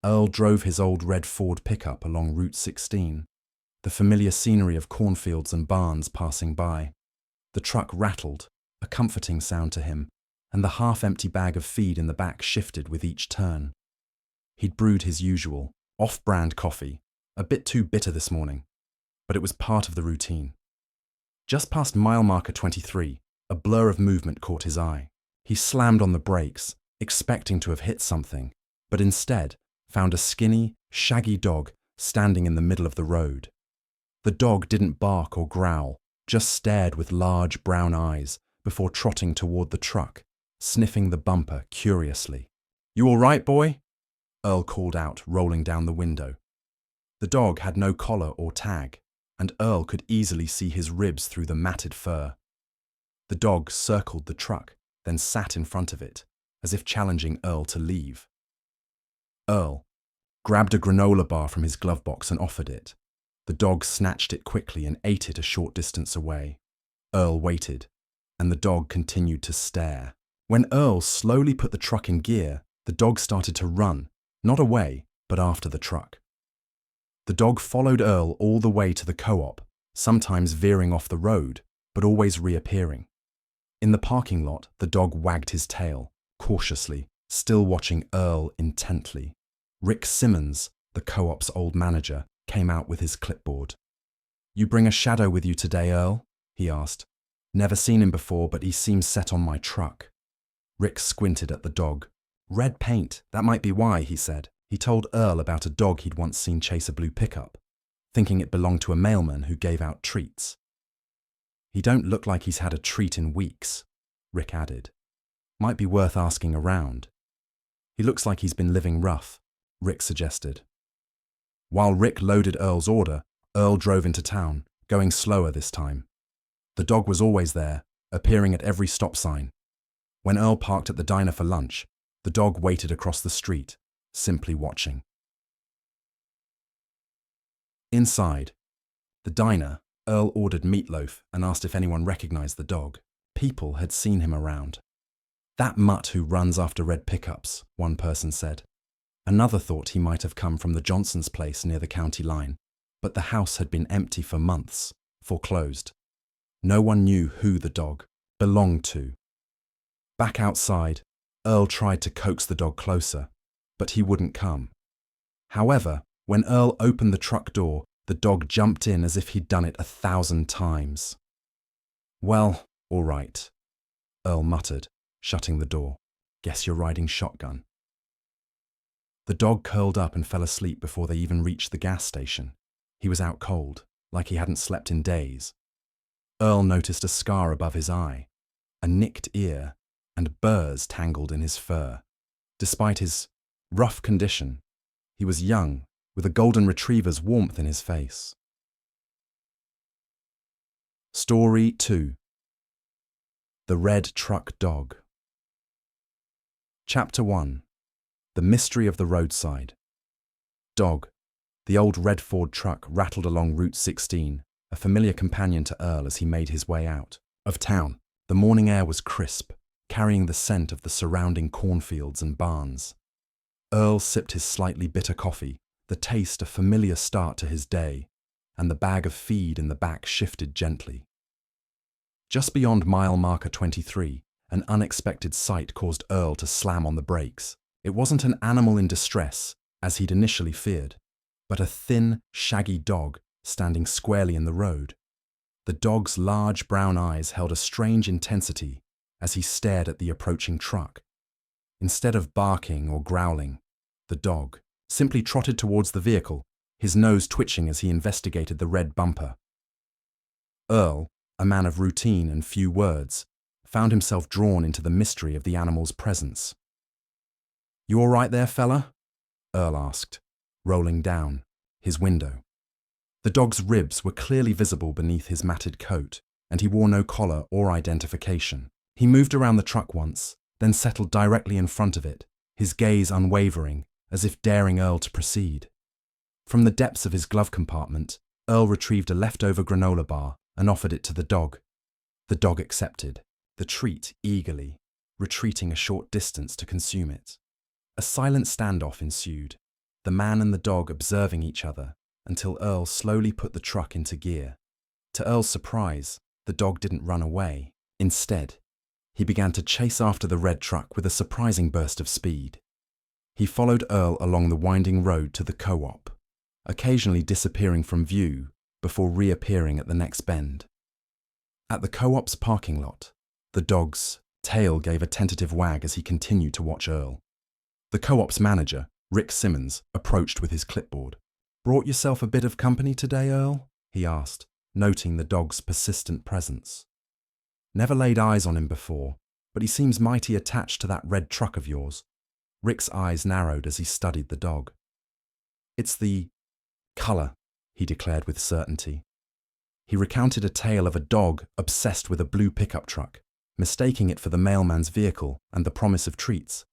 Earl drove his old red Ford pickup along Route 16, the familiar scenery of cornfields and barns passing by. The truck rattled, a comforting sound to him, and the half-empty bag of feed in the back shifted with each turn. He'd brewed his usual, off-brand coffee, a bit too bitter this morning, but it was part of the routine. Just past mile marker 23, a blur of movement caught his eye. He slammed on the brakes, expecting to have hit something, but instead found a skinny, shaggy dog standing in the middle of the road. The dog didn't bark or growl, just stared with large brown eyes before trotting toward the truck, sniffing the bumper curiously. "You all right, boy?" Earl called out, rolling down the window. The dog had no collar or tag, and Earl could easily see his ribs through the matted fur. The dog circled the truck, then sat in front of it, as if challenging Earl to leave. Earl grabbed a granola bar from his glove box and offered it. The dog snatched it quickly and ate it a short distance away. Earl waited, and the dog continued to stare. When Earl slowly put the truck in gear, the dog started to run, not away, but after the truck. The dog followed Earl all the way to the co-op, sometimes veering off the road, but always reappearing. In the parking lot, the dog wagged his tail, cautiously, still watching Earl intently. Rick Simmons, the co-op's old manager, came out with his clipboard. "You bring a shadow with you today, Earl?" he asked. "Never seen him before, but he seems set on my truck." Rick squinted at the dog. "Red paint, that might be why," he said. He told Earl about a dog he'd once seen chase a blue pickup, thinking it belonged to a mailman who gave out treats. "He don't look like he's had a treat in weeks," Rick added. "Might be worth asking around." "He looks like he's been living rough," Rick suggested. While Rick loaded Earl's order, Earl drove into town, going slower this time. The dog was always there, appearing at every stop sign. When Earl parked at the diner for lunch, the dog waited across the street, simply watching. Inside the diner, Earl ordered meatloaf and asked if anyone recognized the dog. People had seen him around. "That mutt who runs after red pickups," one person said. Another thought he might have come from the Johnsons' place near the county line, but the house had been empty for months, foreclosed. No one knew who the dog belonged to. Back outside, Earl tried to coax the dog closer, but he wouldn't come. However, when Earl opened the truck door, the dog jumped in as if he'd done it 1,000 times. "Well, all right," Earl muttered, shutting the door. "Guess you're riding shotgun." The dog curled up and fell asleep before they even reached the gas station. He was out cold, like he hadn't slept in days. Earl noticed a scar above his eye, a nicked ear, and burrs tangled in his fur. Despite his rough condition, he was young, with a golden retriever's warmth in his face. Story 2. The Red Truck Dog. Chapter 1. The Mystery of the Roadside. Dog. The old red Ford truck rattled along Route 16, a familiar companion to Earl as he made his way out of town. The morning air was crisp, carrying the scent of the surrounding cornfields and barns. Earl sipped his slightly bitter coffee, the taste a familiar start to his day, and the bag of feed in the back shifted gently. Just beyond mile marker 23, an unexpected sight caused Earl to slam on the brakes. It wasn't an animal in distress, as he'd initially feared, but a thin, shaggy dog standing squarely in the road. The dog's large brown eyes held a strange intensity as he stared at the approaching truck. Instead of barking or growling, the dog simply trotted towards the vehicle, his nose twitching as he investigated the red bumper. Earl, a man of routine and few words, found himself drawn into the mystery of the animal's presence. "You all right there, fella?" Earl asked, rolling down his window. The dog's ribs were clearly visible beneath his matted coat, and he wore no collar or identification. He moved around the truck once, then settled directly in front of it, his gaze unwavering, as if daring Earl to proceed. From the depths of his glove compartment, Earl retrieved a leftover granola bar and offered it to the dog. The dog accepted, the treat eagerly, retreating a short distance to consume it. A silent standoff ensued. the man and the dog observing each other until Earl slowly put the truck into gear. To Earl's surprise, the dog didn't run away. Instead, he began to chase after the red truck with a surprising burst of speed. He followed Earl along the winding road to the co-op, occasionally disappearing from view before reappearing at the next bend. At the co-op's parking lot, the dog's tail gave a tentative wag as he continued to watch Earl. The co-op's manager, Rick Simmons, approached with his clipboard. "Brought yourself a bit of company today, Earl?" he asked, noting the dog's persistent presence. "Never laid eyes on him before, but he seems mighty attached to that red truck of yours." Rick's eyes narrowed as he studied the dog. "It's the color," he declared with certainty. He recounted a tale of a dog obsessed with a blue pickup truck, mistaking it for the mailman's vehicle and the promise of treats.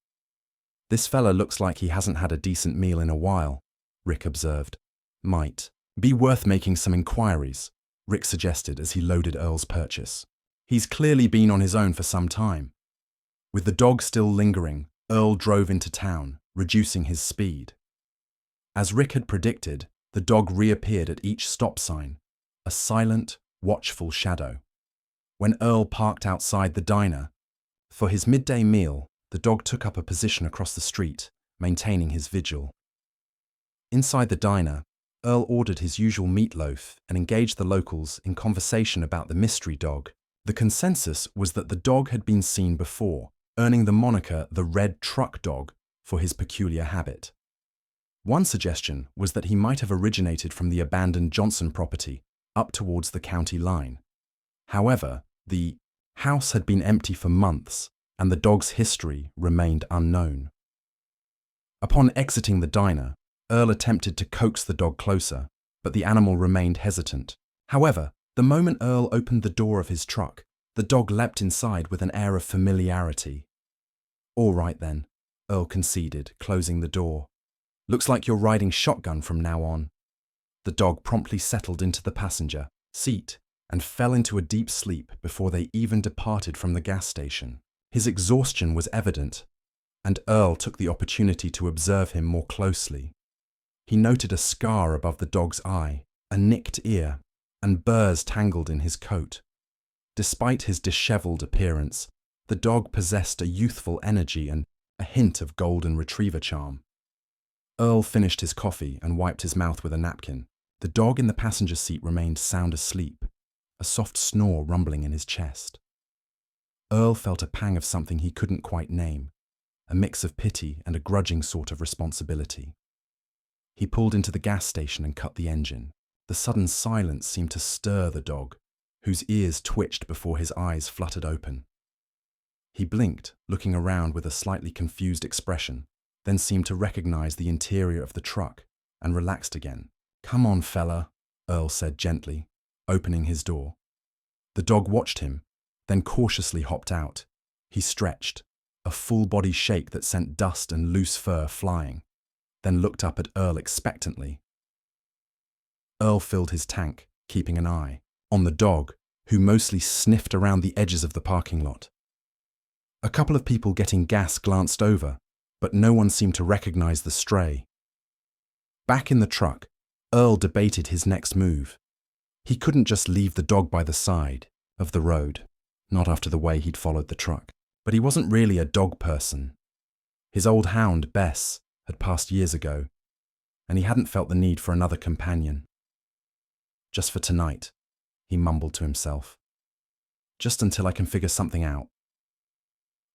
"This fella looks like he hasn't had a decent meal in a while," Rick observed. "Might be worth making some inquiries," Rick suggested as he loaded Earl's purchase. "He's clearly been on his own for some time." With the dog still lingering, Earl drove into town, reducing his speed. As Rick had predicted, the dog reappeared at each stop sign, a silent, watchful shadow. When Earl parked outside the diner for his midday meal, the dog took up a position across the street, maintaining his vigil. Inside the diner, Earl ordered his usual meatloaf and engaged the locals in conversation about the mystery dog. The consensus was that the dog had been seen before, earning the moniker the Red Truck Dog for his peculiar habit. One suggestion was that he might have originated from the abandoned Johnson property up towards the county line. However, the house had been empty for months, and the dog's history remained unknown. Upon exiting the diner, Earl attempted to coax the dog closer, but the animal remained hesitant. However, the moment Earl opened the door of his truck, the dog leapt inside with an air of familiarity. "All right then," Earl conceded, closing the door. "Looks like you're riding shotgun from now on." The dog promptly settled into the passenger seat and fell into a deep sleep before they even departed from the gas station. His exhaustion was evident, and Earl took the opportunity to observe him more closely. He noted a scar above the dog's eye, a nicked ear, and burrs tangled in his coat. Despite his disheveled appearance, the dog possessed a youthful energy and a hint of golden retriever charm. Earl finished his coffee and wiped his mouth with a napkin. The dog in the passenger seat remained sound asleep, a soft snore rumbling in his chest. Earl felt a pang of something he couldn't quite name, a mix of pity and a grudging sort of responsibility. He pulled into the gas station and cut the engine. The sudden silence seemed to stir the dog, whose ears twitched before his eyes fluttered open. He blinked, looking around with a slightly confused expression, then seemed to recognize the interior of the truck and relaxed again. "Come on, fella," Earl said gently, opening his door. The dog watched him, then cautiously hopped out. He stretched, a full-body shake that sent dust and loose fur flying, then looked up at Earl expectantly. Earl filled his tank, keeping an eye on the dog, who mostly sniffed around the edges of the parking lot. A couple of people getting gas glanced over, but no one seemed to recognize the stray. Back in the truck, Earl debated his next move. He couldn't just leave the dog by the side of the road, not after the way he'd followed the truck. But he wasn't really a dog person. His old hound, Bess, had passed years ago, and he hadn't felt the need for another companion. "Just for tonight," he mumbled to himself. "Just until I can figure something out."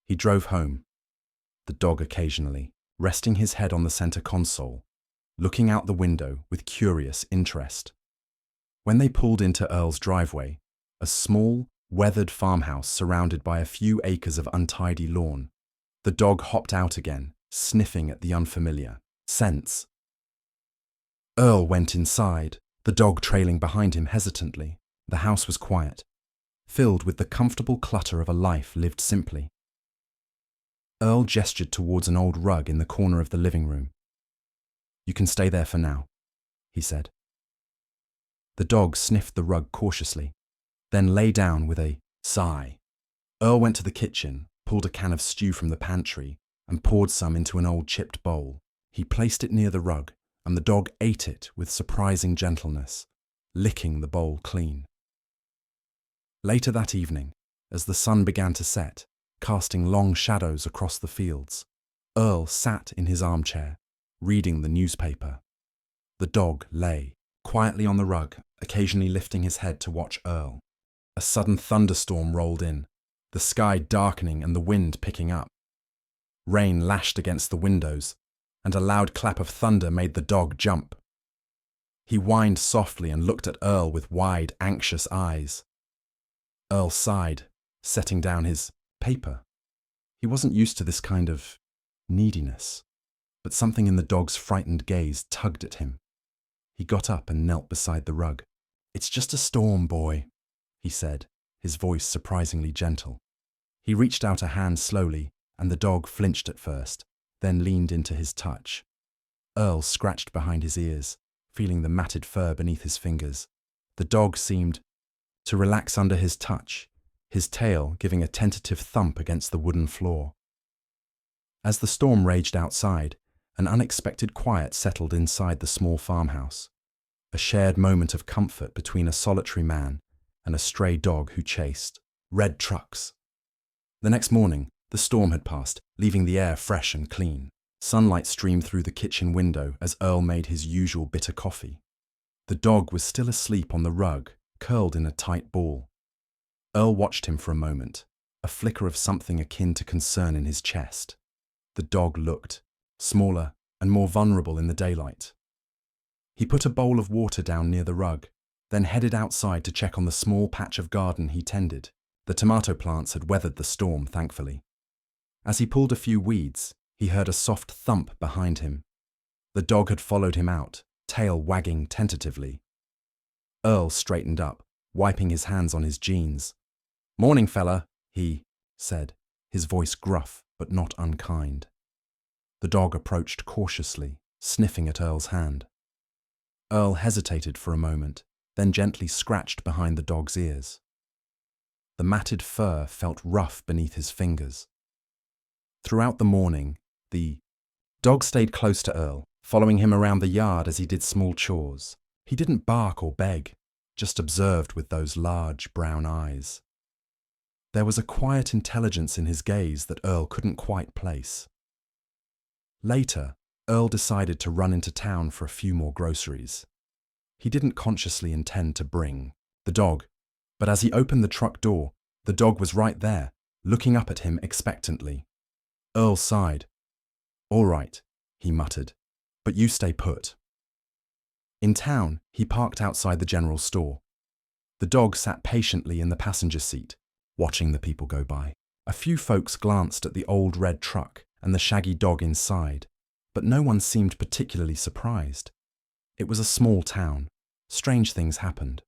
He drove home, the dog occasionally, resting his head on the center console, looking out the window with curious interest. When they pulled into Earl's driveway, a small, weathered farmhouse surrounded by a few acres of untidy lawn, the dog hopped out again, sniffing at the unfamiliar scents. Earl went inside, the dog trailing behind him hesitantly. The house was quiet, filled with the comfortable clutter of a life lived simply. Earl gestured towards an old rug in the corner of the living room. "You can stay there for now," he said. The dog sniffed the rug cautiously, then lay down with a sigh. Earl went to the kitchen, pulled a can of stew from the pantry, and poured some into an old chipped bowl. He placed it near the rug, and the dog ate it with surprising gentleness, licking the bowl clean. Later that evening, as the sun began to set, casting long shadows across the fields, Earl sat in his armchair, reading the newspaper. The dog lay quietly on the rug, occasionally lifting his head to watch Earl. A sudden thunderstorm rolled in, the sky darkening and the wind picking up. Rain lashed against the windows, and a loud clap of thunder made the dog jump. He whined softly and looked at Earl with wide, anxious eyes. Earl sighed, setting down his paper. He wasn't used to this kind of neediness, but something in the dog's frightened gaze tugged at him. He got up and knelt beside the rug. "It's just a storm, boy," he said, his voice surprisingly gentle. He reached out a hand slowly, and the dog flinched at first, then leaned into his touch. Earl scratched behind his ears, feeling the matted fur beneath his fingers. The dog seemed to relax under his touch, his tail giving a tentative thump against the wooden floor. As the storm raged outside, an unexpected quiet settled inside the small farmhouse, a shared moment of comfort between a solitary man and a stray dog who chased red trucks. The next morning, the storm had passed, leaving the air fresh and clean. Sunlight streamed through the kitchen window as Earl made his usual bitter coffee. The dog was still asleep on the rug, curled in a tight ball. Earl watched him for a moment, a flicker of something akin to concern in his chest. The dog looked smaller and more vulnerable in the daylight. He put a bowl of water down near the rug, then headed outside to check on the small patch of garden he tended. The tomato plants had weathered the storm, thankfully. As he pulled a few weeds, he heard a soft thump behind him. The dog had followed him out, tail wagging tentatively. Earl straightened up, wiping his hands on his jeans. "Morning, fella," he said, his voice gruff but not unkind. The dog approached cautiously, sniffing at Earl's hand. Earl hesitated for a moment, then gently scratched behind the dog's ears. The matted fur felt rough beneath his fingers. Throughout the morning, the dog stayed close to Earl, following him around the yard as he did small chores. He didn't bark or beg, just observed with those large brown eyes. There was a quiet intelligence in his gaze that Earl couldn't quite place. Later, Earl decided to run into town for a few more groceries. He didn't consciously intend to bring the dog, but as he opened the truck door, the dog was right there, looking up at him expectantly. Earl sighed. "All right," he muttered, "but you stay put." In town, he parked outside the general store. The dog sat patiently in the passenger seat, watching the people go by. A few folks glanced at the old red truck and the shaggy dog inside, but no one seemed particularly surprised. It was a small town. Strange things happened.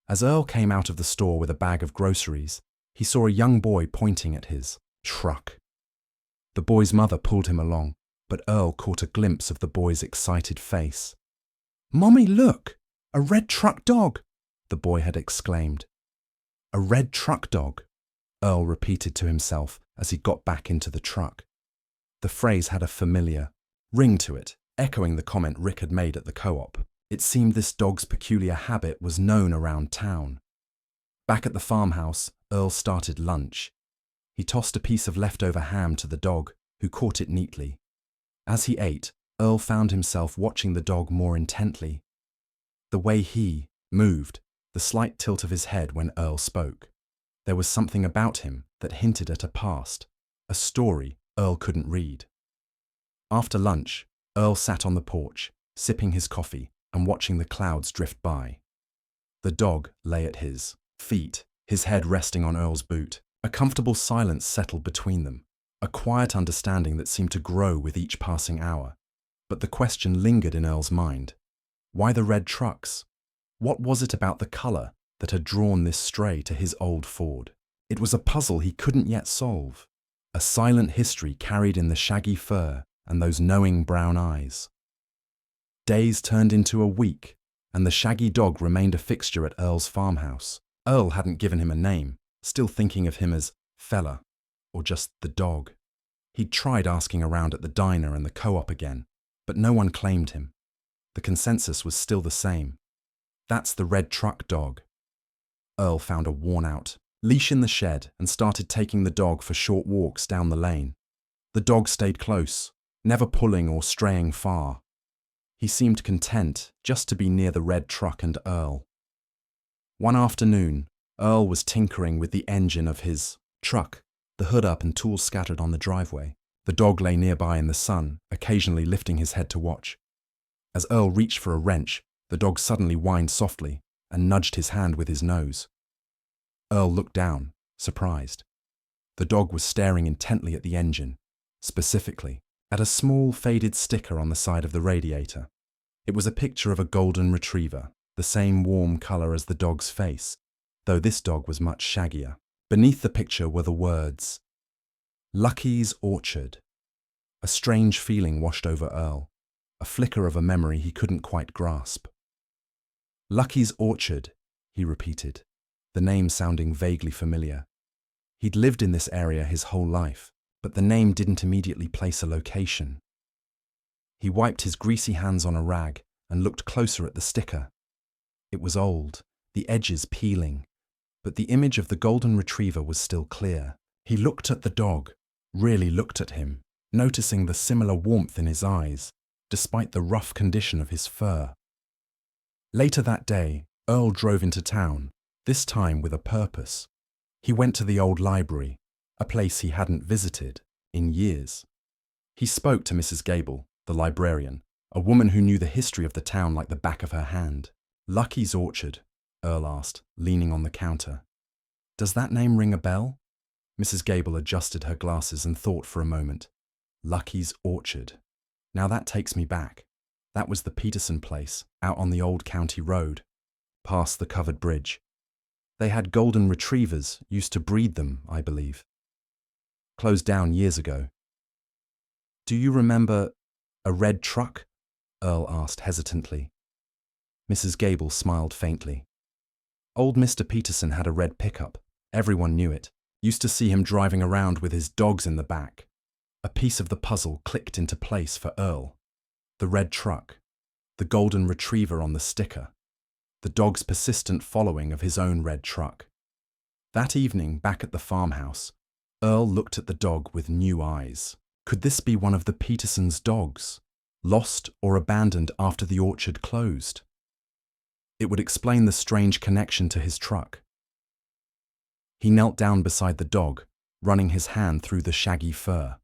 As Earl came out of the store with a bag of groceries, he saw a young boy pointing at his truck. The boy's mother pulled him along, but Earl caught a glimpse of the boy's excited face. "Mommy, look! A red truck dog!" the boy had exclaimed. "A red truck dog," Earl repeated to himself as he got back into the truck. The phrase had a familiar ring to it, echoing the comment Rick had made at the co-op. It seemed this dog's peculiar habit was known around town. Back at the farmhouse, Earl started lunch. He tossed a piece of leftover ham to the dog, who caught it neatly. As he ate, Earl found himself watching the dog more intently. The way he moved, the slight tilt of his head when Earl spoke. There was something about him that hinted at a past, a story Earl couldn't read. After lunch, Earl sat on the porch, sipping his coffee and watching the clouds drift by. The dog lay at his feet, his head resting on Earl's boot. A comfortable silence settled between them, a quiet understanding that seemed to grow with each passing hour. But the question lingered in Earl's mind. Why the red trucks? What was it about the colour that had drawn this stray to his old Ford? It was a puzzle he couldn't yet solve, a silent history carried in the shaggy fur and those knowing brown eyes. Days turned into a week, and the shaggy dog remained a fixture at Earl's farmhouse. Earl hadn't given him a name, still thinking of him as fella, or just the dog. He'd tried asking around at the diner and the co-op again, but no one claimed him. The consensus was still the same. That's the red truck dog. Earl found a worn-out leash in the shed and started taking the dog for short walks down the lane. The dog stayed close, never pulling or straying far. He seemed content just to be near the red truck and Earl. One afternoon, Earl was tinkering with the engine of his truck, the hood up and tools scattered on the driveway. The dog lay nearby in the sun, occasionally lifting his head to watch. As Earl reached for a wrench, the dog suddenly whined softly and nudged his hand with his nose. Earl looked down, surprised. The dog was staring intently at the engine, specifically at a small faded sticker on the side of the radiator. It was a picture of a golden retriever, the same warm color as the dog's face, though this dog was much shaggier. Beneath the picture were the words, "Lucky's Orchard." A strange feeling washed over Earl, a flicker of a memory he couldn't quite grasp. Lucky's Orchard, he repeated, the name sounding vaguely familiar. He'd lived in this area his whole life, but the name didn't immediately place a location. He wiped his greasy hands on a rag and looked closer at the sticker. It was old, the edges peeling, but the image of the golden retriever was still clear. He looked at the dog, really looked at him, noticing the similar warmth in his eyes, despite the rough condition of his fur. Later that day, Earl drove into town, this time with a purpose. He went to the old library, a place he hadn't visited in years. He spoke to Mrs. Gable, the librarian, a woman who knew the history of the town like the back of her hand. "Lucky's Orchard?" Earl asked, leaning on the counter. "Does that name ring a bell?" Mrs. Gable adjusted her glasses and thought for a moment. Lucky's Orchard. Now that takes me back. That was the Peterson place, out on the old county road, past the covered bridge. They had golden retrievers, used to breed them, I believe. Closed down years ago. "Do you remember a red truck?" Earl asked hesitantly. Mrs. Gable smiled faintly. Old Mr. Peterson had a red pickup. Everyone knew it. Used to see him driving around with his dogs in the back. A piece of the puzzle clicked into place for Earl. The red truck. The golden retriever on the sticker. The dog's persistent following of his own red truck. That evening, back at the farmhouse, Earl looked at the dog with new eyes. Could this be one of the Petersons' dogs, lost or abandoned after the orchard closed? It would explain the strange connection to his truck. He knelt down beside the dog, running his hand through the shaggy fur.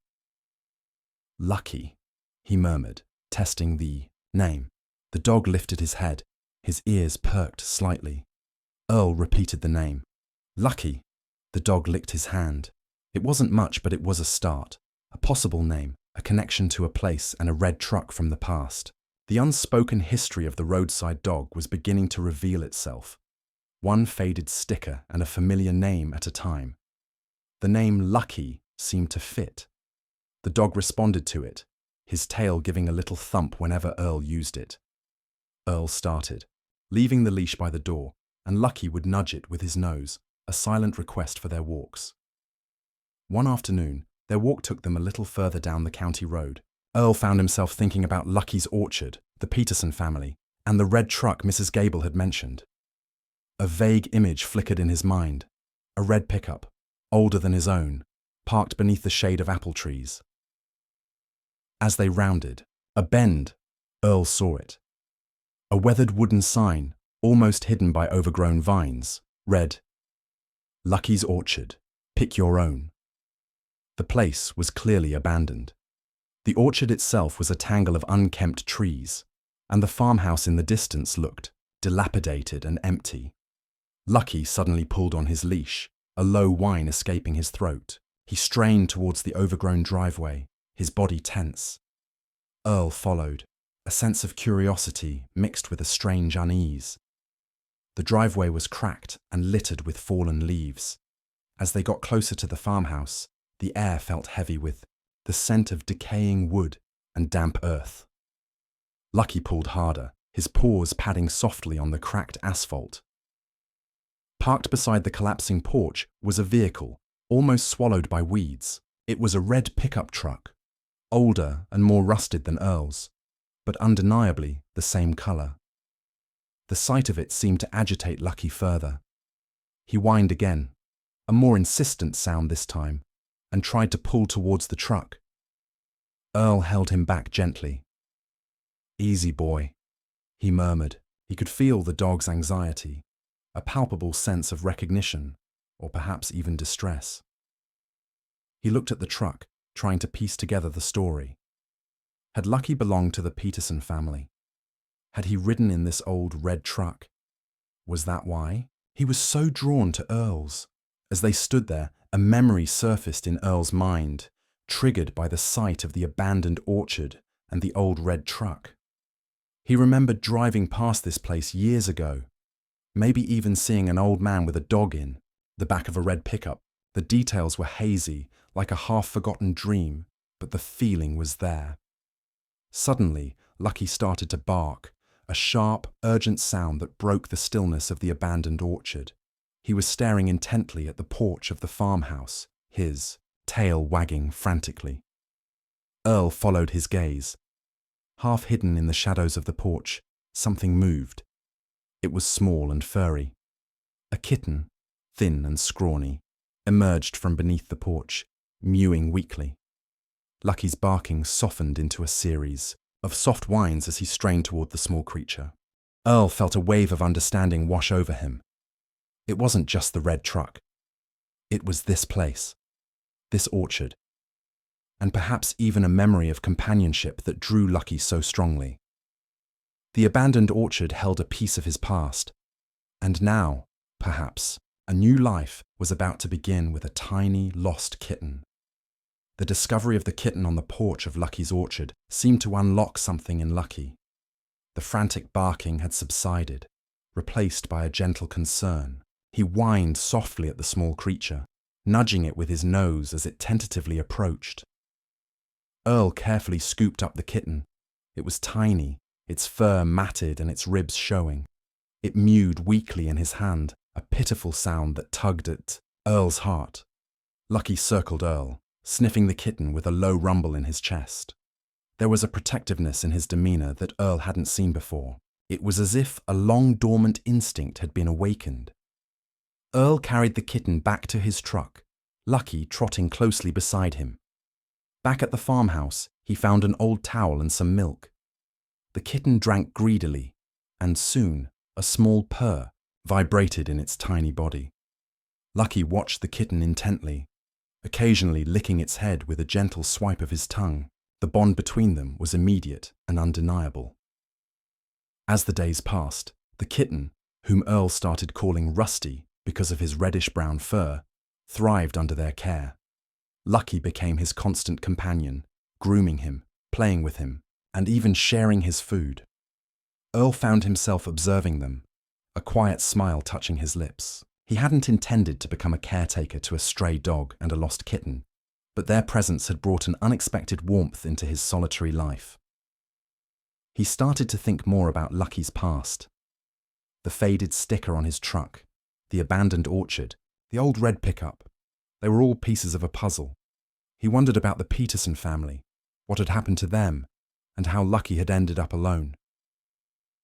"Lucky," he murmured, testing the name. The dog lifted his head, his ears perked slightly. Earl repeated the name. "Lucky." The dog licked his hand. It wasn't much, but it was a start. A possible name, a connection to a place and a red truck from the past. The unspoken history of the roadside dog was beginning to reveal itself. One faded sticker and a familiar name at a time. The name Lucky seemed to fit. The dog responded to it, his tail giving a little thump whenever Earl used it. Earl started, leaving the leash by the door, and Lucky would nudge it with his nose, a silent request for their walks. One afternoon, their walk took them a little further down the county road. Earl found himself thinking about Lucky's Orchard, the Peterson family, and the red truck Mrs. Gable had mentioned. A vague image flickered in his mind. A red pickup, older than his own, parked beneath the shade of apple trees. As they rounded a bend, Earl saw it. A weathered wooden sign, almost hidden by overgrown vines, read, "Lucky's Orchard, pick your own." The place was clearly abandoned. The orchard itself was a tangle of unkempt trees, and the farmhouse in the distance looked dilapidated and empty. Lucky suddenly pulled on his leash, a low whine escaping his throat. He strained towards the overgrown driveway, his body tense. Earl followed, a sense of curiosity mixed with a strange unease. The driveway was cracked and littered with fallen leaves. As they got closer to the farmhouse, the air felt heavy with the scent of decaying wood and damp earth. Lucky pulled harder, his paws padding softly on the cracked asphalt. Parked beside the collapsing porch was a vehicle, almost swallowed by weeds. It was a red pickup truck, older and more rusted than Earl's, but undeniably the same color. The sight of it seemed to agitate Lucky further. He whined again, a more insistent sound this time, and tried to pull towards the truck. Earl held him back gently. "Easy, boy," he murmured. He could feel the dog's anxiety, a palpable sense of recognition, or perhaps even distress. He looked at the truck, trying to piece together the story. Had Lucky belonged to the Peterson family? Had he ridden in this old red truck? Was that why? He was so drawn to Earl's. As they stood there, a memory surfaced in Earl's mind, triggered by the sight of the abandoned orchard and the old red truck. He remembered driving past this place years ago, maybe even seeing an old man with a dog in the back of a red pickup. The details were hazy, like a half-forgotten dream, but the feeling was there. Suddenly, Lucky started to bark, a sharp, urgent sound that broke the stillness of the abandoned orchard. He was staring intently at the porch of the farmhouse, his tail wagging frantically. Earl followed his gaze. Half hidden in the shadows of the porch, something moved. It was small and furry. A kitten, thin and scrawny, emerged from beneath the porch, mewing weakly. Lucky's barking softened into a series of soft whines as he strained toward the small creature. Earl felt a wave of understanding wash over him. It wasn't just the red truck. It was this place, this orchard, and perhaps even a memory of companionship that drew Lucky so strongly. The abandoned orchard held a piece of his past, and now, perhaps, a new life was about to begin with a tiny, lost kitten. The discovery of the kitten on the porch of Lucky's orchard seemed to unlock something in Lucky. The frantic barking had subsided, replaced by a gentle concern. He whined softly at the small creature, nudging it with his nose as it tentatively approached. Earl carefully scooped up the kitten. It was tiny, its fur matted and its ribs showing. It mewed weakly in his hand, a pitiful sound that tugged at Earl's heart. Lucky circled Earl, sniffing the kitten with a low rumble in his chest. There was a protectiveness in his demeanor that Earl hadn't seen before. It was as if a long-dormant instinct had been awakened. Earl carried the kitten back to his truck, Lucky trotting closely beside him. Back at the farmhouse, he found an old towel and some milk. The kitten drank greedily, and soon a small purr vibrated in its tiny body. Lucky watched the kitten intently, occasionally licking its head with a gentle swipe of his tongue. The bond between them was immediate and undeniable. As the days passed, the kitten, whom Earl started calling Rusty because of his reddish-brown fur, thrived under their care. Lucky became his constant companion, grooming him, playing with him, and even sharing his food. Earl found himself observing them, a quiet smile touching his lips. He hadn't intended to become a caretaker to a stray dog and a lost kitten, but their presence had brought an unexpected warmth into his solitary life. He started to think more about Lucky's past. The faded sticker on his truck, the abandoned orchard, the old red pickup. They were all pieces of a puzzle. He wondered about the Peterson family, what had happened to them, and how Lucky had ended up alone.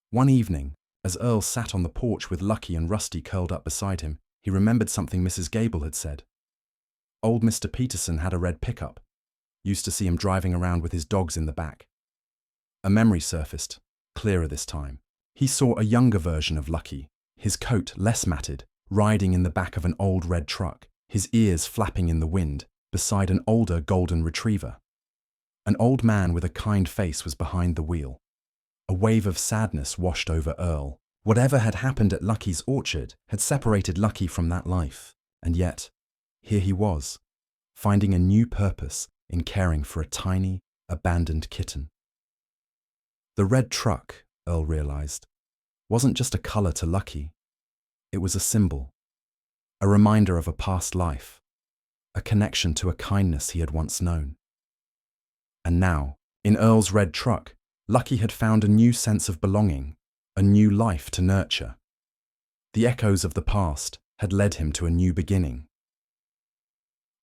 One evening, as Earl sat on the porch with Lucky and Rusty curled up beside him, he remembered something Mrs. Gable had said. Old Mr. Peterson had a red pickup. Used to see him driving around with his dogs in the back. A memory surfaced, clearer this time. He saw a younger version of Lucky, his coat less matted, riding in the back of an old red truck, his ears flapping in the wind, beside an older golden retriever. An old man with a kind face was behind the wheel. A wave of sadness washed over Earl. Whatever had happened at Lucky's orchard had separated Lucky from that life, and yet, here he was, finding a new purpose in caring for a tiny, abandoned kitten. The red truck, Earl realized, wasn't just a color to Lucky. It was a symbol, a reminder of a past life, a connection to a kindness he had once known. And now, in Earl's red truck, Lucky had found a new sense of belonging, a new life to nurture. The echoes of the past had led him to a new beginning.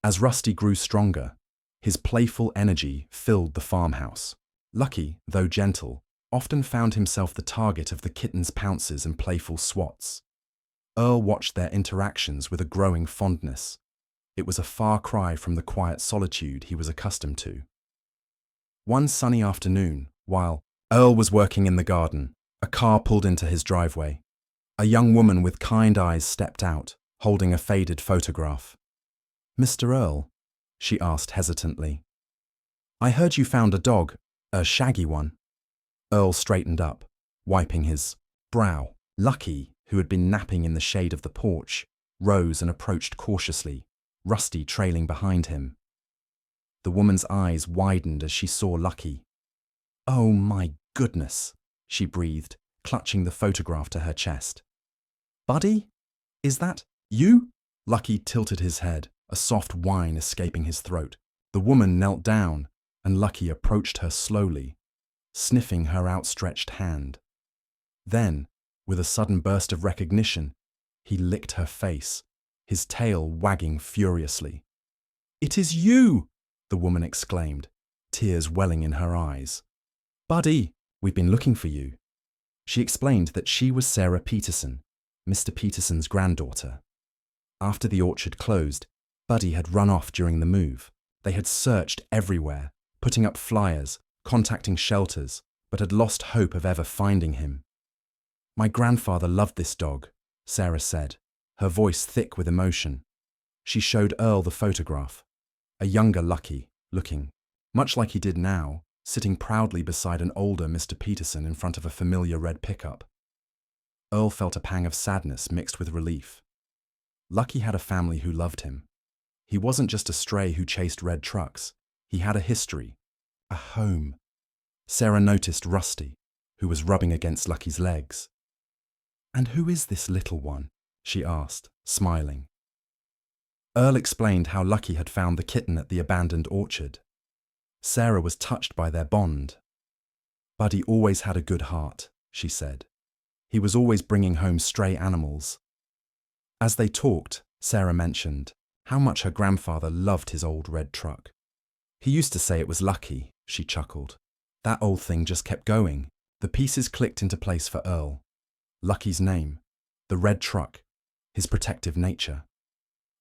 As Rusty grew stronger, His playful energy filled the farmhouse. Lucky, though gentle, often found himself the target of the kitten's pounces and playful swats. Earl watched their interactions with a growing fondness. It was a far cry from the quiet solitude he was accustomed to. One sunny afternoon, while Earl was working in the garden, a car pulled into his driveway. A young woman with kind eyes stepped out, holding a faded photograph. "Mr. Earl?" she asked hesitantly. "I heard you found a dog, a Shaggy one." Earl straightened up, wiping his brow. Lucky, who had been napping in the shade of the porch, rose and approached cautiously, Rusty trailing behind him. The woman's eyes widened as she saw Lucky. "Oh my goodness," she breathed, clutching the photograph to her chest. "Buddy? Is that you?" Lucky tilted his head, a soft whine escaping his throat. The woman knelt down, and Lucky approached her slowly, sniffing her outstretched hand. Then, with a sudden burst of recognition, he licked her face, his tail wagging furiously. "It is you!" the woman exclaimed, tears welling in her eyes. "Buddy, we've been looking for you." She explained that she was Sarah Peterson, Mr. Peterson's granddaughter. After the orchard closed, Buddy had run off during the move. They had searched everywhere, putting up flyers, contacting shelters, but had lost hope of ever finding him. "My grandfather loved this dog," Sarah said, her voice thick with emotion. She showed Earl the photograph, a younger Lucky, looking much like he did now, sitting proudly beside an older Mr. Peterson in front of a familiar red pickup. Earl felt a pang of sadness mixed with relief. Lucky had a family who loved him. He wasn't just a stray who chased red trucks. He had a history, a home. Sarah noticed Rusty, who was rubbing against Lucky's legs. "And who is this little one?" she asked, smiling. Earl explained how Lucky had found the kitten at the abandoned orchard. Sarah was touched by their bond. "Buddy always had a good heart," she said. "He was always bringing home stray animals." As they talked, Sarah mentioned how much her grandfather loved his old red truck. "He used to say it was lucky," she chuckled. "That old thing just kept going." The pieces clicked into place for Earl. Lucky's name, the red truck, his protective nature.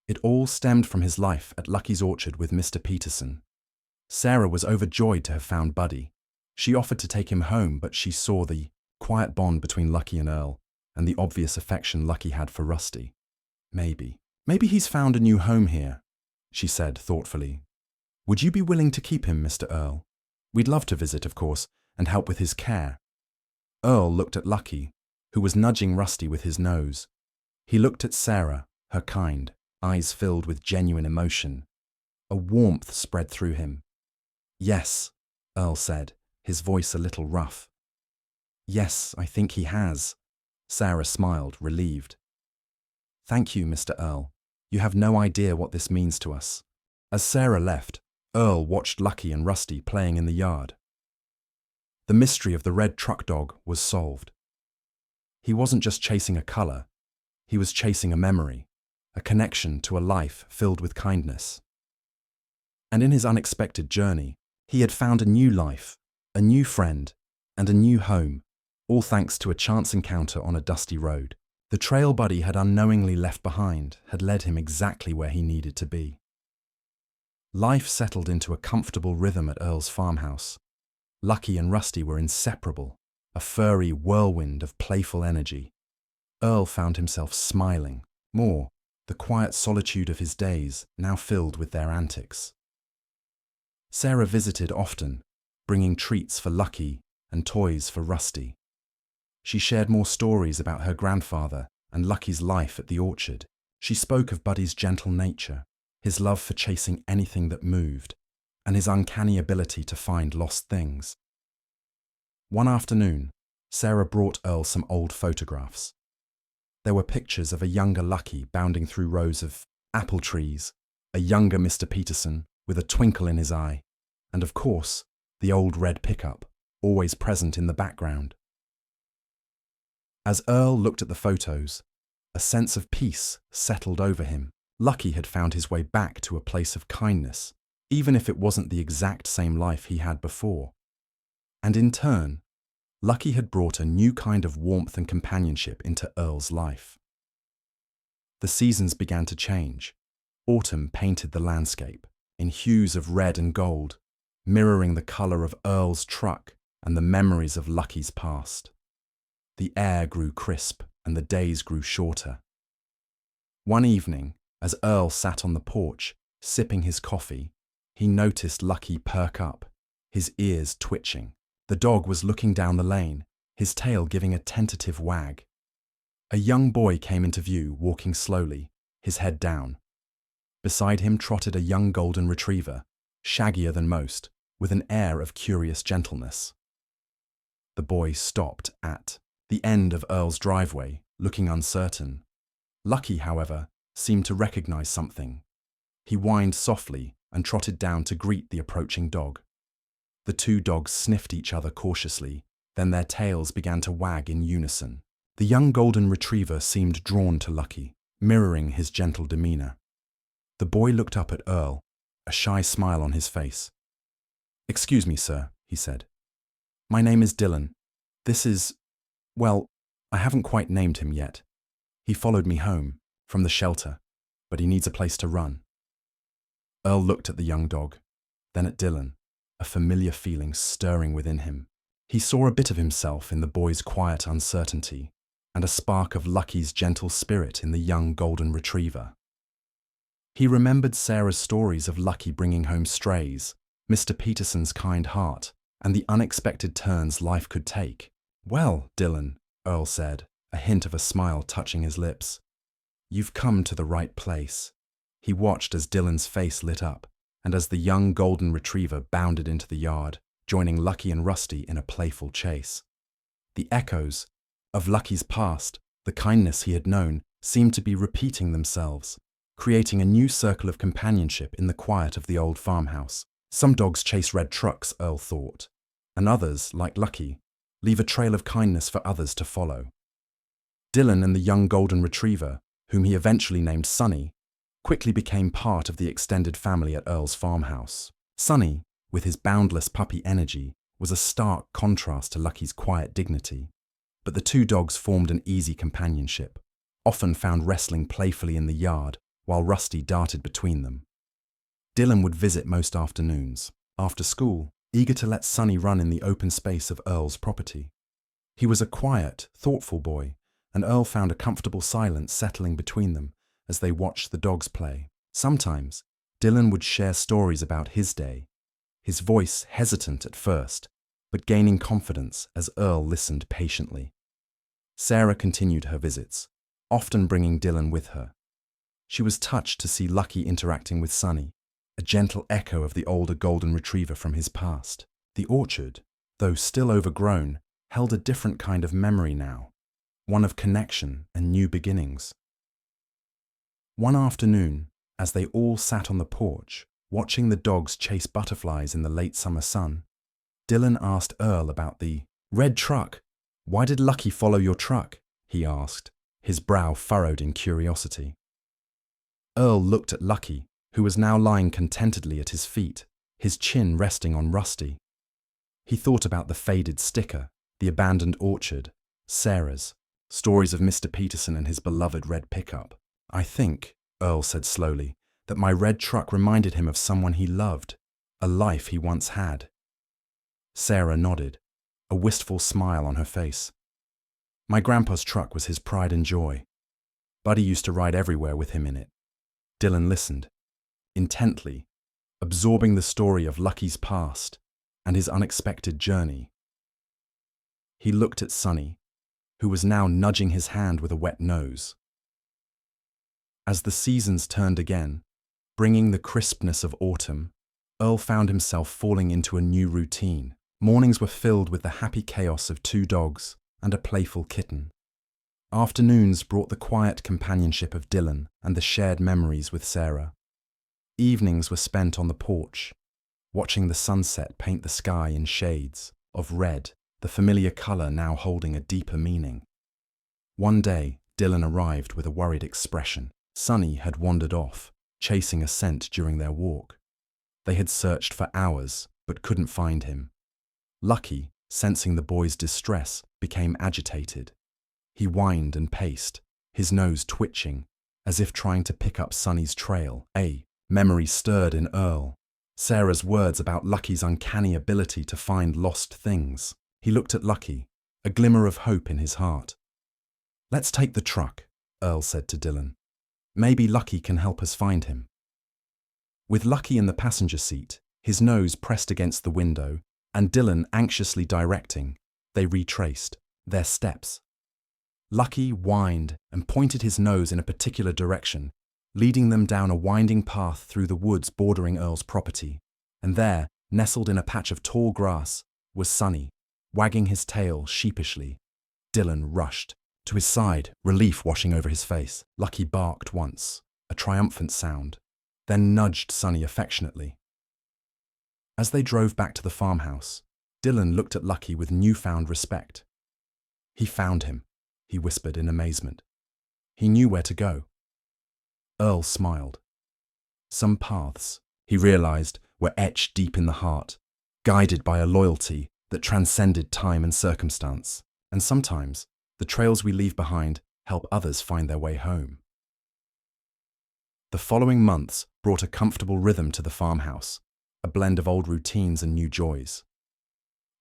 It all stemmed from his life at Lucky's orchard with Mr. Peterson. Sarah was overjoyed to have found Buddy. She offered to take him home, but she saw the quiet bond between Lucky and Earl and the obvious affection Lucky had for Rusty. Maybe he's found a new home here," she said thoughtfully. "Would you be willing to keep him, Mr. Earl? We'd love to visit, of course, and help with his care." Earl looked at Lucky, who was nudging Rusty with his nose. He looked at Sarah, her kind, eyes filled with genuine emotion. A warmth spread through him. "Yes," Earl said, his voice a little rough. "Yes, I think he has." Sarah smiled, relieved. "Thank you, Mr. Earl. You have no idea what this means to us." As Sarah left, Earl watched Lucky and Rusty playing in the yard. The mystery of the red truck dog was solved. He wasn't just chasing a color, he was chasing a memory, a connection to a life filled with kindness. And in his unexpected journey, he had found a new life, a new friend, and a new home, all thanks to a chance encounter on a dusty road. The trail Buddy had unknowingly left behind had led him exactly where he needed to be. Life settled into a comfortable rhythm at Earl's farmhouse. Lucky and Rusty were inseparable, a furry whirlwind of playful energy. Earl found himself smiling, more, the quiet solitude of his days now filled with their antics. Sarah visited often, bringing treats for Lucky and toys for Rusty. She shared more stories about her grandfather and Lucky's life at the orchard. She spoke of Buddy's gentle nature, his love for chasing anything that moved, and his uncanny ability to find lost things. One afternoon, Sarah brought Earl some old photographs. There were pictures of a younger Lucky bounding through rows of apple trees, a younger Mr. Peterson with a twinkle in his eye, and of course, the old red pickup, always present in the background. As Earl looked at the photos, a sense of peace settled over him. Lucky had found his way back to a place of kindness, even if it wasn't the exact same life he had before. And in turn, Lucky had brought a new kind of warmth and companionship into Earl's life. The seasons began to change. Autumn painted the landscape in hues of red and gold, mirroring the color of Earl's truck and the memories of Lucky's past. The air grew crisp and the days grew shorter. One evening, as Earl sat on the porch, sipping his coffee, he noticed Lucky perk up, his ears twitching. The dog was looking down the lane, his tail giving a tentative wag. A young boy came into view, walking slowly, his head down. Beside him trotted a young golden retriever, shaggier than most, with an air of curious gentleness. The boy stopped at the end of Earl's driveway, looking uncertain. Lucky, however, seemed to recognize something. He whined softly and trotted down to greet the approaching dog. The two dogs sniffed each other cautiously, then their tails began to wag in unison. The young golden retriever seemed drawn to Lucky, mirroring his gentle demeanor. The boy looked up at Earl, a shy smile on his face. "Excuse me, sir," he said. "My name is Dylan. This is, well, I haven't quite named him yet. He followed me home, from the shelter, but he needs a place to run." Earl looked at the young dog, then at Dylan, a familiar feeling stirring within him. He saw a bit of himself in the boy's quiet uncertainty, and a spark of Lucky's gentle spirit in the young golden retriever. He remembered Sarah's stories of Lucky bringing home strays, Mr. Peterson's kind heart, and the unexpected turns life could take. "Well, Dylan," Earl said, a hint of a smile touching his lips, "you've come to the right place." He watched as Dylan's face lit up, and as the young golden retriever bounded into the yard, joining Lucky and Rusty in a playful chase. The echoes of Lucky's past, the kindness he had known, seemed to be repeating themselves, creating a new circle of companionship in the quiet of the old farmhouse. Some dogs chase red trucks, Earl thought, and others, like Lucky, leave a trail of kindness for others to follow. Dylan and the young golden retriever, whom he eventually named Sunny, quickly became part of the extended family at Earl's farmhouse. Sunny, with his boundless puppy energy, was a stark contrast to Lucky's quiet dignity. But the two dogs formed an easy companionship, often found wrestling playfully in the yard while Rusty darted between them. Dylan would visit most afternoons, after school, eager to let Sunny run in the open space of Earl's property. He was a quiet, thoughtful boy, and Earl found a comfortable silence settling between them as they watched the dogs play. Sometimes, Dylan would share stories about his day, his voice hesitant at first, but gaining confidence as Earl listened patiently. Sarah continued her visits, often bringing Dylan with her. She was touched to see Lucky interacting with Sunny, a gentle echo of the older golden retriever from his past. The orchard, though still overgrown, held a different kind of memory now, one of connection and new beginnings. One afternoon, as they all sat on the porch, watching the dogs chase butterflies in the late summer sun, Dylan asked Earl about the red truck. "Why did Lucky follow your truck?" he asked, his brow furrowed in curiosity. Earl looked at Lucky, who was now lying contentedly at his feet, his chin resting on Rusty. He thought about the faded sticker, the abandoned orchard, Sarah's, stories of Mr. Peterson and his beloved red pickup. "I think," Earl said slowly, "that my red truck reminded him of someone he loved, a life he once had." Sarah nodded, a wistful smile on her face. "My grandpa's truck was his pride and joy. Buddy used to ride everywhere with him in it." Dylan listened, intently, absorbing the story of Lucky's past and his unexpected journey. He looked at Sunny, who was now nudging his hand with a wet nose. As the seasons turned again, bringing the crispness of autumn, Earl found himself falling into a new routine. Mornings were filled with the happy chaos of two dogs and a playful kitten. Afternoons brought the quiet companionship of Dylan and the shared memories with Sarah. Evenings were spent on the porch, watching the sunset paint the sky in shades of red, the familiar color now holding a deeper meaning. One day, Dylan arrived with a worried expression. Sunny had wandered off, chasing a scent during their walk. They had searched for hours, but couldn't find him. Lucky, sensing the boy's distress, became agitated. He whined and paced, his nose twitching, as if trying to pick up Sonny's trail. A memory stirred in Earl. Sarah's words about Lucky's uncanny ability to find lost things. He looked at Lucky, a glimmer of hope in his heart. "Let's take the truck," Earl said to Dylan. "Maybe Lucky can help us find him." With Lucky in the passenger seat, his nose pressed against the window, and Dylan anxiously directing, they retraced their steps. Lucky whined and pointed his nose in a particular direction, leading them down a winding path through the woods bordering Earl's property. And there, nestled in a patch of tall grass, was Sonny, wagging his tail sheepishly. Dylan rushed to his side, relief washing over his face. Lucky barked once, a triumphant sound, then nudged Sonny affectionately. As they drove back to the farmhouse, Dylan looked at Lucky with newfound respect. "He found him," he whispered in amazement. "He knew where to go." Earl smiled. Some paths, he realized, were etched deep in the heart, guided by a loyalty that transcended time and circumstance. And sometimes, the trails we leave behind help others find their way home. The following months brought a comfortable rhythm to the farmhouse, a blend of old routines and new joys.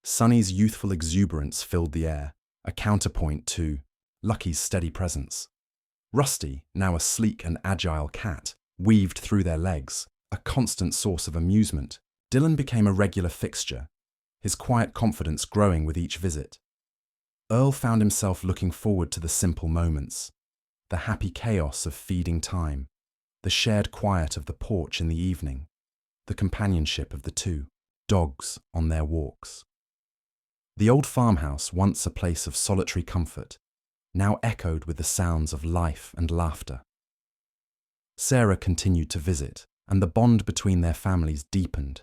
Sonny's youthful exuberance filled the air, a counterpoint to Lucky's steady presence. Rusty, now a sleek and agile cat, weaved through their legs, a constant source of amusement. Dylan became a regular fixture, his quiet confidence growing with each visit. Earl found himself looking forward to the simple moments, the happy chaos of feeding time, the shared quiet of the porch in the evening, the companionship of the two dogs on their walks. The old farmhouse, once a place of solitary comfort, now echoed with the sounds of life and laughter. Sarah continued to visit, and the bond between their families deepened.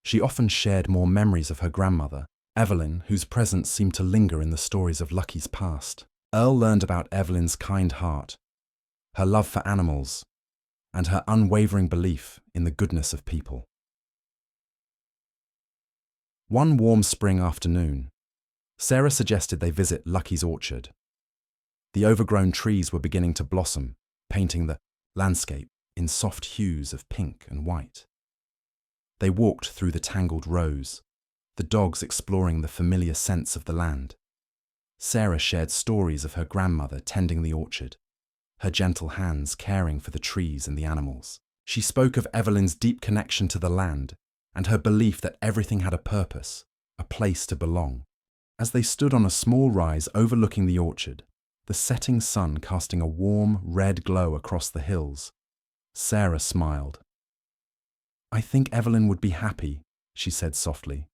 She often shared more memories of her grandmother, Evelyn, whose presence seemed to linger in the stories of Lucky's past. Earl learned about Evelyn's kind heart, her love for animals, and her unwavering belief in the goodness of people. One warm spring afternoon, Sarah suggested they visit Lucky's orchard. The overgrown trees were beginning to blossom, painting the landscape in soft hues of pink and white. They walked through the tangled rows, the dogs exploring the familiar scents of the land. Sarah shared stories of her grandmother tending the orchard, her gentle hands caring for the trees and the animals. She spoke of Evelyn's deep connection to the land and her belief that everything had a purpose, a place to belong. As they stood on a small rise overlooking the orchard, the setting sun casting a warm, red glow across the hills, Sarah smiled. "I think Evelyn would be happy," she said softly.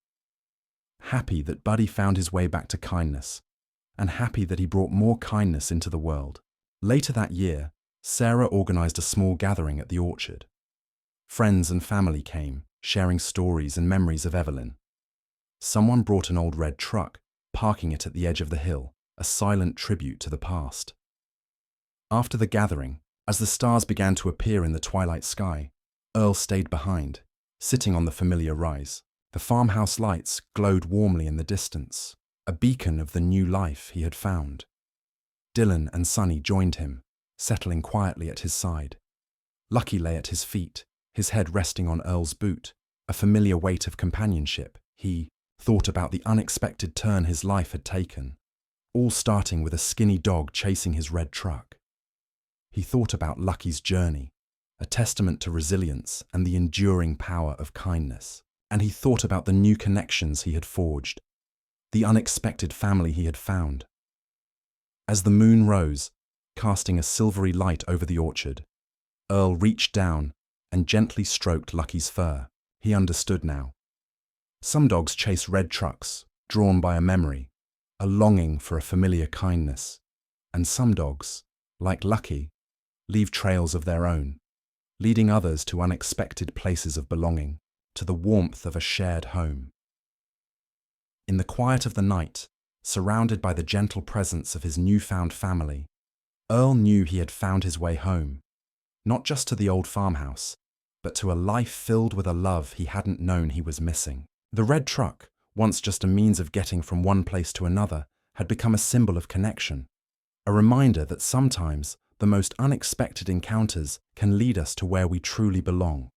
Happy that Buddy found his way back to kindness, and happy that he brought more kindness into the world. Later that year, Sarah organized a small gathering at the orchard. Friends and family came, sharing stories and memories of Evelyn. Someone brought an old red truck, parking it at the edge of the hill, a silent tribute to the past. After the gathering, as the stars began to appear in the twilight sky, Earl stayed behind, sitting on the familiar rise. The farmhouse lights glowed warmly in the distance, a beacon of the new life he had found. Dylan and Sonny joined him, settling quietly at his side. Lucky lay at his feet, his head resting on Earl's boot, a familiar weight of companionship. He thought about the unexpected turn his life had taken, all starting with a skinny dog chasing his red truck. He thought about Lucky's journey, a testament to resilience and the enduring power of kindness. And he thought about the new connections he had forged, the unexpected family he had found. As the moon rose, casting a silvery light over the orchard, Earl reached down and gently stroked Lucky's fur. He understood now. Some dogs chase red trucks, drawn by a memory, a longing for a familiar kindness. And some dogs, like Lucky, leave trails of their own, leading others to unexpected places of belonging, to the warmth of a shared home. In the quiet of the night, surrounded by the gentle presence of his newfound family, Earl knew he had found his way home, not just to the old farmhouse, but to a life filled with a love he hadn't known he was missing. The red truck, once just a means of getting from one place to another, had become a symbol of connection, a reminder that sometimes the most unexpected encounters can lead us to where we truly belong.